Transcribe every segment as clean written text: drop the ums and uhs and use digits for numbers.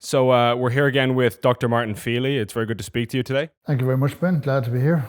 So we're here again with Dr. Martin Feeley. It's very good to speak to you today. Thank you very much, Ben. Glad to be here.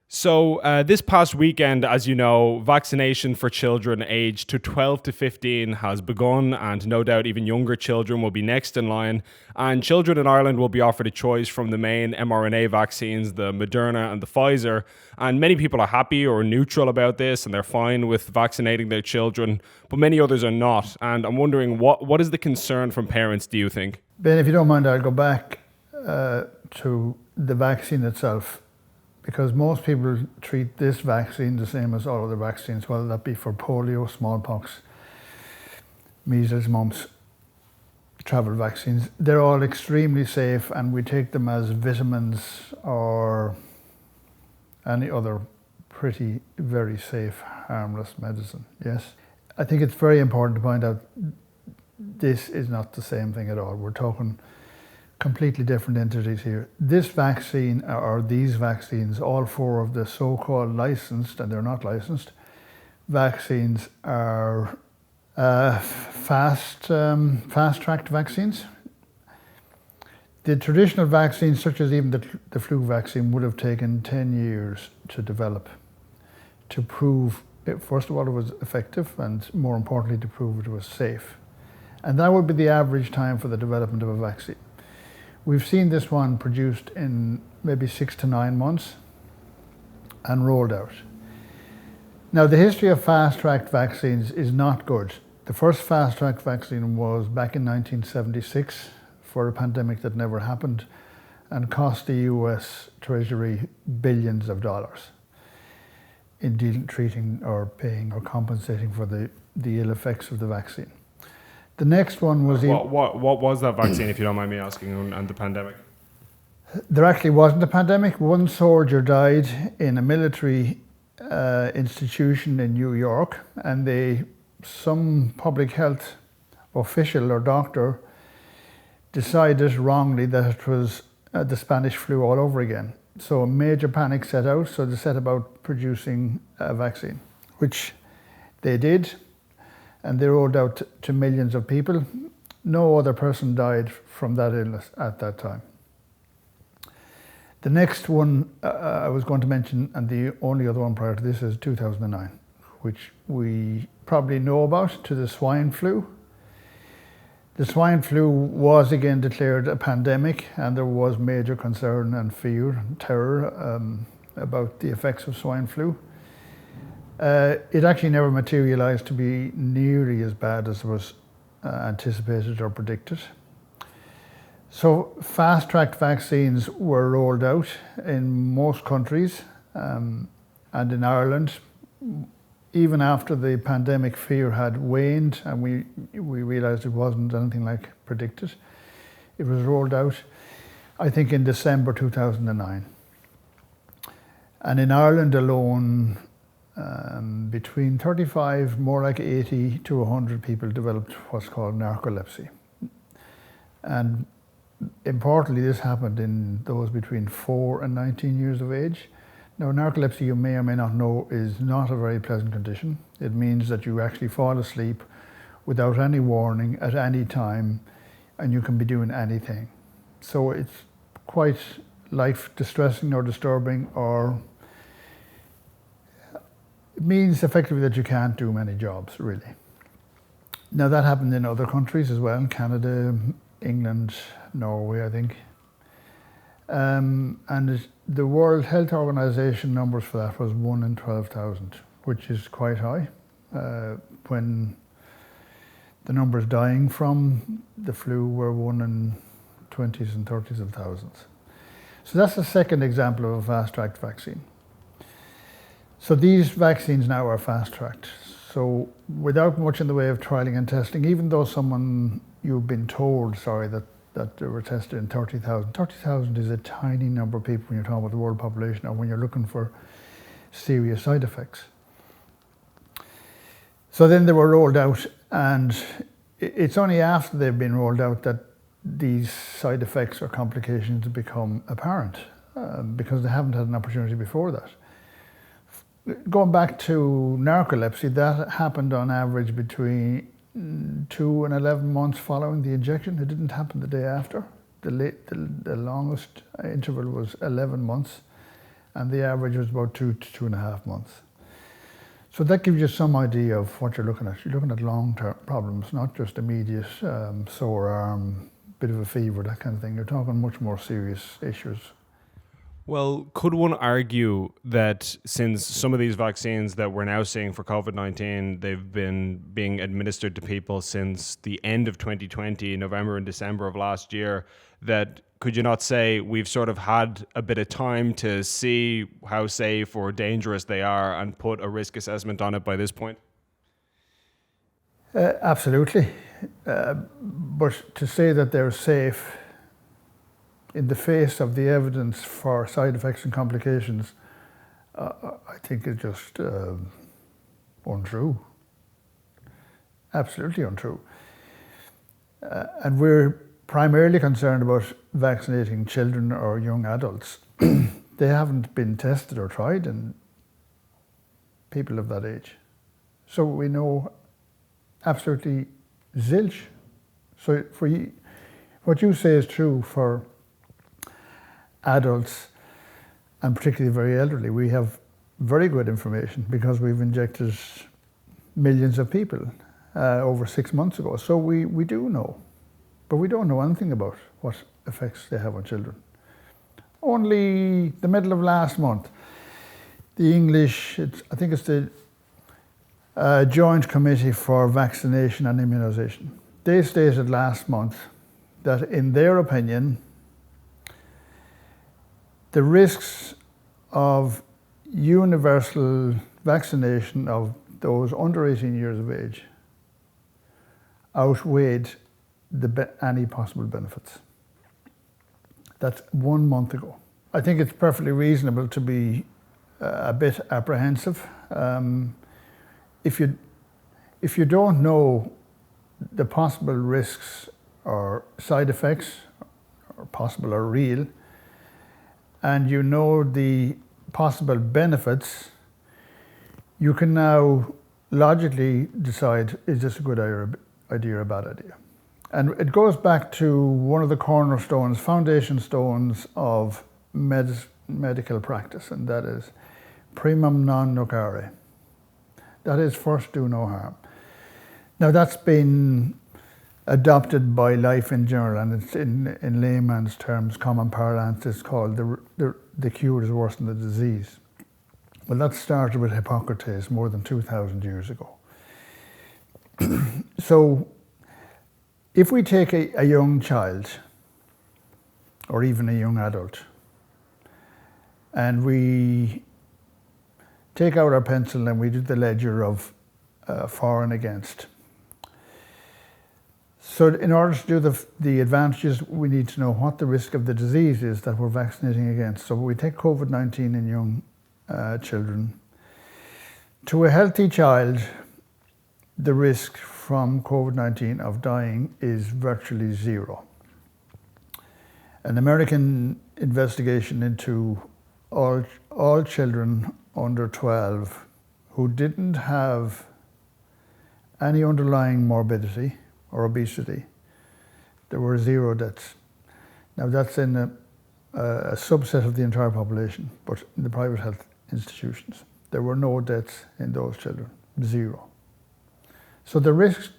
So this past weekend, as you know, vaccination for children aged to 12 to 15 has begun, and no doubt even younger children will be next in line. And children in Ireland will be offered a choice from the main mRNA vaccines, the Moderna and the Pfizer. And many people are happy or neutral about this, and they're fine with vaccinating their children, but many others are not. And I'm wondering, what is the concern from parents, do you think? Ben, if you don't mind, I'll go back to the vaccine itself, because most people treat this vaccine the same as all other vaccines, whether that be for polio, smallpox, measles, mumps, travel vaccines. They're all extremely safe, and we take them as vitamins or any other pretty, very safe, harmless medicine. Yes. I think it's very important to point out this is not the same thing at all. We're talking completely different entities here. This vaccine, or these vaccines, all four of the so-called licensed, and they're not licensed, vaccines are fast-tracked vaccines. The traditional vaccines, such as even the flu vaccine, would have taken 10 years to develop, to prove, first of all, it was effective, and more importantly, to prove it was safe. And that would be the average time for the development of a vaccine. We've seen this one produced in maybe 6 to 9 months and rolled out. Now, the history of fast-tracked vaccines is not good. The first fast-track vaccine was back in 1976 for a pandemic that never happened and cost the US Treasury billions of dollars in treating or paying or compensating for the ill effects of the vaccine. The next one was... What was that vaccine, if you don't mind me asking, and the pandemic? There actually wasn't a pandemic. One soldier died in a military institution in New York, and some public health official or doctor decided wrongly that it was the Spanish flu all over again. So a major panic set out, so they set about producing a vaccine, which they did. And they rolled out to millions of people. No other person died from that illness at that time. The next one I was going to mention, and the only other one prior to this, is 2009, which we probably know about, to the swine flu. The swine flu was again declared a pandemic, and there was major concern and fear and terror about the effects of swine flu. It actually never materialized to be nearly as bad as was anticipated or predicted. So fast-tracked vaccines were rolled out in most countries, and in Ireland, even after the pandemic fear had waned and we realized it wasn't anything like predicted. It was rolled out, I think, in December 2009. And in Ireland alone, between 35, more like 80 to 100 people developed what's called narcolepsy. And importantly, this happened in those between 4 and 19 years of age. Now, narcolepsy, you may or may not know, is not a very pleasant condition. It means that you actually fall asleep without any warning at any time, and you can be doing anything. So it's quite life distressing or disturbing, or it means effectively that you can't do many jobs, really. Now, that happened in other countries as well, Canada, England, Norway, I think. And the World Health Organization numbers for that was 1 in 12,000, which is quite high, when the numbers dying from the flu were 1 in 20s and 30s of thousands. So that's the second example of a fast-tracked vaccine. So these vaccines now are fast-tracked. So without much in the way of trialing and testing, even though you've been told, that they were tested in 30,000. 30,000 is a tiny number of people when you're talking about the world population or when you're looking for serious side effects. So then they were rolled out, and it's only after they've been rolled out that these side effects or complications become apparent, because they haven't had an opportunity before that. Going back to narcolepsy, that happened on average between 2 and 11 months following the injection. It didn't happen the day after. The longest interval was 11 months, and the average was about 2 to 2.5 months. So that gives you some idea of what you're looking at. You're looking at long-term problems, not just immediate sore arm, bit of a fever, that kind of thing. You're talking much more serious issues. Well, could one argue that since some of these vaccines that we're now seeing for COVID-19, they've been being administered to people since the end of 2020, November and December of last year, that could you not say we've sort of had a bit of time to see how safe or dangerous they are and put a risk assessment on it by this point? Absolutely. But to say that they're safe in the face of the evidence for side effects and complications, I think is just untrue. Absolutely untrue. And we're primarily concerned about vaccinating children or young adults. They haven't been tested or tried in people of that age. So we know absolutely zilch. So what you say is true for adults, and particularly very elderly. We have very good information because we've injected millions of people over 6 months ago. So we do know, but we don't know anything about what effects they have on children. Only the middle of last month, the English, I think it's the Joint Committee for Vaccination and Immunisation, they stated last month that in their opinion, the risks of universal vaccination of those under 18 years of age outweighed any possible benefits. That's 1 month ago. I think it's perfectly reasonable to be a bit apprehensive. If you don't know the possible risks or side effects, or possible or real, and you know the possible benefits, you can now logically decide, is this a good idea or a bad idea? And it goes back to one of the cornerstones, foundation stones of medical practice, and that is primum non nocere. That is, first do no harm. Now that's been adopted by life in general, and it's in layman's terms, common parlance, it's called the cure is worse than the disease. Well, that started with Hippocrates more than 2,000 years ago. So if we take a young child, or even a young adult, and we take out our pencil and we do the ledger of for and against. So in order to do the advantages, we need to know what the risk of the disease is that we're vaccinating against. So we take COVID-19 in young children. To a healthy child, the risk from COVID-19 of dying is virtually zero. An American investigation into all children under 12 who didn't have any underlying morbidity or obesity, there were 0 deaths. Now that's in a subset of the entire population, but in the private health institutions, there were no deaths in those children, 0. So the risks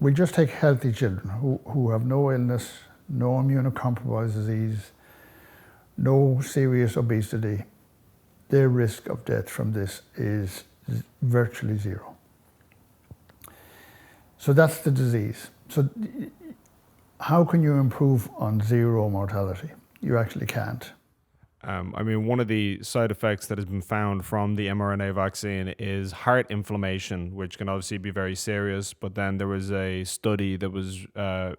we just take healthy children who have no illness, no immunocompromised disease, no serious obesity, their risk of death from this is virtually 0. So that's the disease. So how can you improve on 0 mortality? You actually can't. One of the side effects that has been found from the mRNA vaccine is heart inflammation, which can obviously be very serious. But then there was a study that was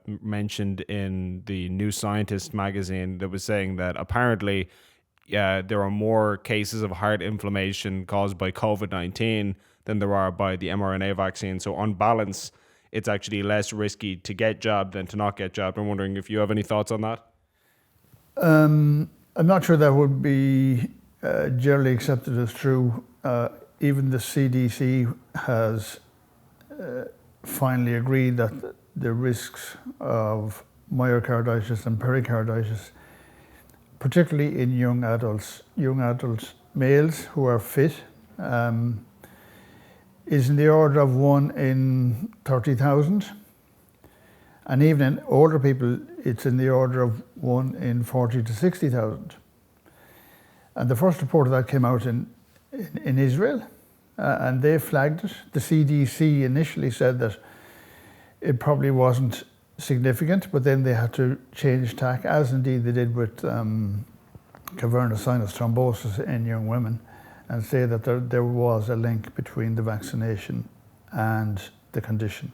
mentioned in the New Scientist magazine that was saying that apparently there are more cases of heart inflammation caused by COVID-19 than there are by the mRNA vaccine. So on balance, it's actually less risky to get jabbed than to not get jabbed. I'm wondering if you have any thoughts on that? I'm not sure that would be generally accepted as true. Even the CDC has finally agreed that the risks of myocarditis and pericarditis, particularly in young adult males who are fit, is in the order of 1 in 30,000. And even in older people, it's in the order of 1 in 40 to 60,000. And the first report of that came out in Israel, and they flagged it. The CDC initially said that it probably wasn't significant, but then they had to change tack, as indeed they did with cavernous sinus thrombosis in young women, and say that there was a link between the vaccination and the condition.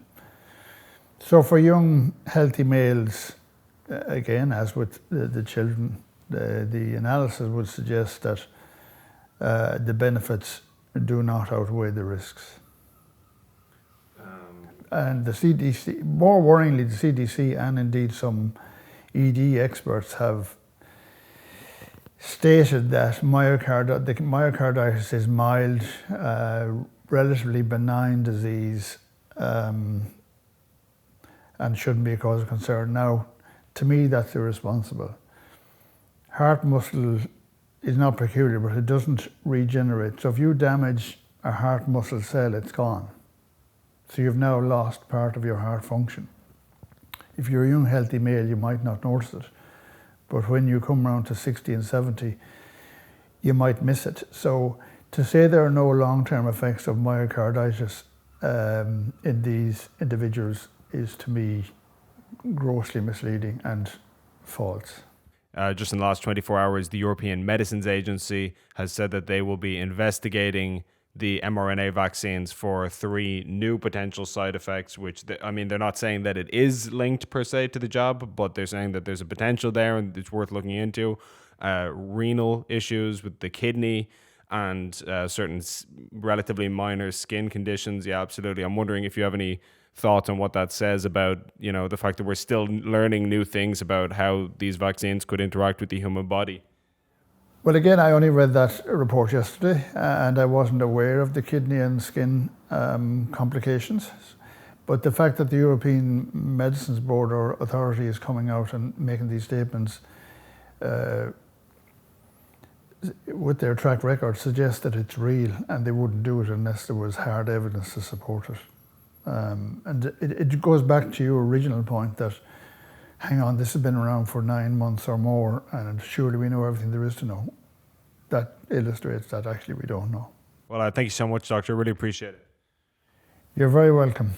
So for young, healthy males, again, as with the children, the analysis would suggest that the benefits do not outweigh the risks. And the CDC, more worryingly, the CDC and indeed some ED experts have stated that the myocarditis is mild, relatively benign disease, and shouldn't be a cause of concern. Now, to me, that's irresponsible. Heart muscle is not peculiar, but it doesn't regenerate. So if you damage a heart muscle cell, it's gone. So you've now lost part of your heart function. If you're a young, healthy male, you might not notice it. But when you come around to 60 and 70, you might miss it. So to say there are no long-term effects of myocarditis in these individuals is, to me, grossly misleading and false. Just in the last 24 hours, the European Medicines Agency has said that they will be investigating the mRNA vaccines for 3 new potential side effects, which, they're not saying that it is linked per se to the jab, but they're saying that there's a potential there and it's worth looking into. Renal issues with the kidney and certain relatively minor skin conditions. Yeah, absolutely. I'm wondering if you have any thoughts on what that says about, the fact that we're still learning new things about how these vaccines could interact with the human body. Well, again, I only read that report yesterday, and I wasn't aware of the kidney and skin complications. But the fact that the European Medicines Board or authority is coming out and making these statements with their track record suggests that it's real, and they wouldn't do it unless there was hard evidence to support it. And it goes back to your original point that, hang on, this has been around for 9 months or more, and surely we know everything there is to know. That illustrates that actually we don't know. Well, thank you so much, Doctor. I really appreciate it. You're very welcome.